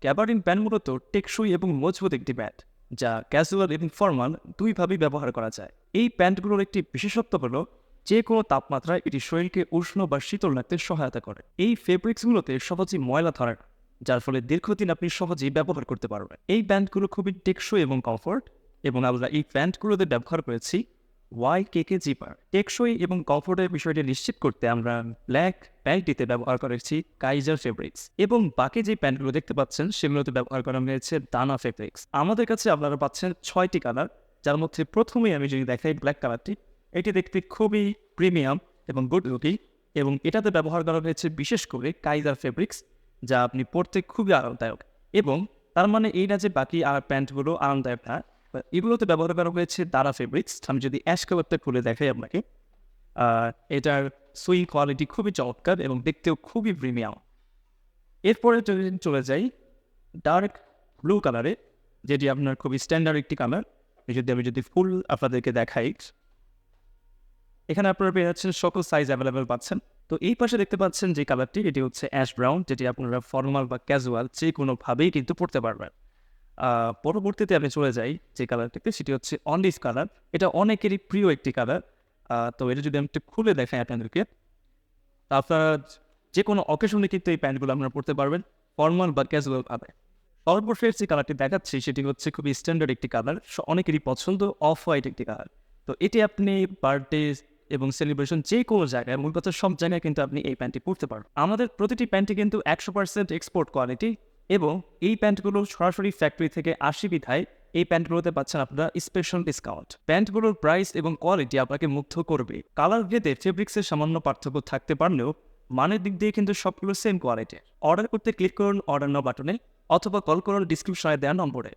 Gabardine pant মূলত টেকসই এবং মজবুত একটি প্যান্ট, যা ক্যাজুয়াল এবং ফর্মাল দুইভাবেই ব্যবহার করা যায়। এই প্যান্টগুলোর একটি বিশেষত্ব হলো যে কোনো তাপমাত্রায় এটি শরীরকে উষ্ণ বা শীতল রাখতে সহায়তা করে। এই ফেব্রিক্সগুলোতে সহজেই ময়লা ধরে না, যার ফলে দীর্ঘদিন আপনি সহজেই ব্যবহার করতে পারবেন। এই প্যান্টগুলো খুবই টেকসই এবং কমফোর্ট, এবং আমরা এই প্যান্টগুলোতে ব্যবহার করেছি YKK জিপার। টেকসই এবং কমফোর্টের বিষয়টি নিশ্চিত করতে আমরা ব্ল্যাক প্যান্টটিতে ব্যবহার করেছি কাইজার ফেব্রিক্স, এবং বাকি যে প্যান্টগুলো দেখতে পাচ্ছেন সেগুলোতে ব্যবহার করা হয়েছে দানা ফেব্রিক্স। আমাদের কাছে আপনারা পাচ্ছেন 6টি কালার, যার মধ্যে প্রথমেই আমি যদি দেখাই ব্ল্যাক কালারটি, এটি দেখতে খুবই প্রিমিয়াম এবং গুড লুকিং, এবং এটাতে ব্যবহার করা হয়েছে বিশেষ করে কাইজার ফেব্রিক্স, যা আপনি পরতে খুবই আরামদায়ক। এবং তার মানে এই না যে বাকি প্যান্টগুলো আরামদায়ক না, এগুলোতে ব্যবহার করা হয়েছে দানা ফেব্রিক্স। আমি যদি অ্যাশ কালারটা খুলে দেখাই আপনাকে, এটার সুইং কোয়ালিটি খুবই চমৎকার এবং দেখতেও খুবই প্রিমিয়াম। এরপরে যদি চলে যাই ডার্ক ব্লু কালারে, যেটি আপনার খুবই স্ট্যান্ডার্ড একটি কালার। আমি যদি ফুল আপনাদেরকে দেখাই, এখানে আপনারা পেয়ে যাচ্ছেন সকল সাইজ অ্যাভেলেবেল পাচ্ছেন। তো এই পাশে দেখতে পাচ্ছেন যে কালারটি, এটি হচ্ছে অ্যাশ ব্রাউন, যেটি আপনারা ফর্মাল বা ক্যাজুয়াল যে কোনোভাবেই কিন্তু পরতে পারবেন। পরবর্তীতে আমি চলে যাই যে কালারটিতে, সেটি হচ্ছে অলিভ কালার। এটা অনেকেরই প্রিয় একটি কালার। তো এটা যদি আমি একটু খুলে দেখাই আপনাদেরকে, আপনারা যে কোনো অকেশনে কিন্তু এই প্যান্টগুলো আপনারা পরতে পারবেন, ফর্মাল বা ক্যাজুয়াল ভাবে। সর্বশেষ যে কালারটি দেখাচ্ছি সেটি হচ্ছে খুবই স্ট্যান্ডার্ড একটি কালার, অনেকেরই পছন্দ, অফ হোয়াইট একটি কালার। তো এটি আপনি বার্থডে এবং সেলিব্রেশন যে কোনো জায়গায়, মূল কথা সব জায়গায় কিন্তু আপনি এই প্যান্টটি পরতে পারবেন। আমাদের প্রতিটি প্যান্টই কিন্তু 100% এক্সপোর্ট কোয়ালিটি, এবং এই প্যান্টগুলো সরাসরি ফ্যাক্টরি থেকে আসে বিধায় এই প্যান্টগুলোতে পাচ্ছেন আপনারা স্পেশাল ডিসকাউন্ট। প্যান্টগুলোর প্রাইস এবং কোয়ালিটি আপনাকে মুগ্ধ করবে। কালার ভেদে ফেব্রিক্সের সামান্য পার্থক্য থাকতে পারলেও মানের দিক দিয়ে কিন্তু সবগুলো সেম কোয়ালিটি। অর্ডার করতে ক্লিক করুন অর্ডার নাও বাটনে, অথবা কল করুন ডিসক্রিপশনে দেওয়া নম্বরে।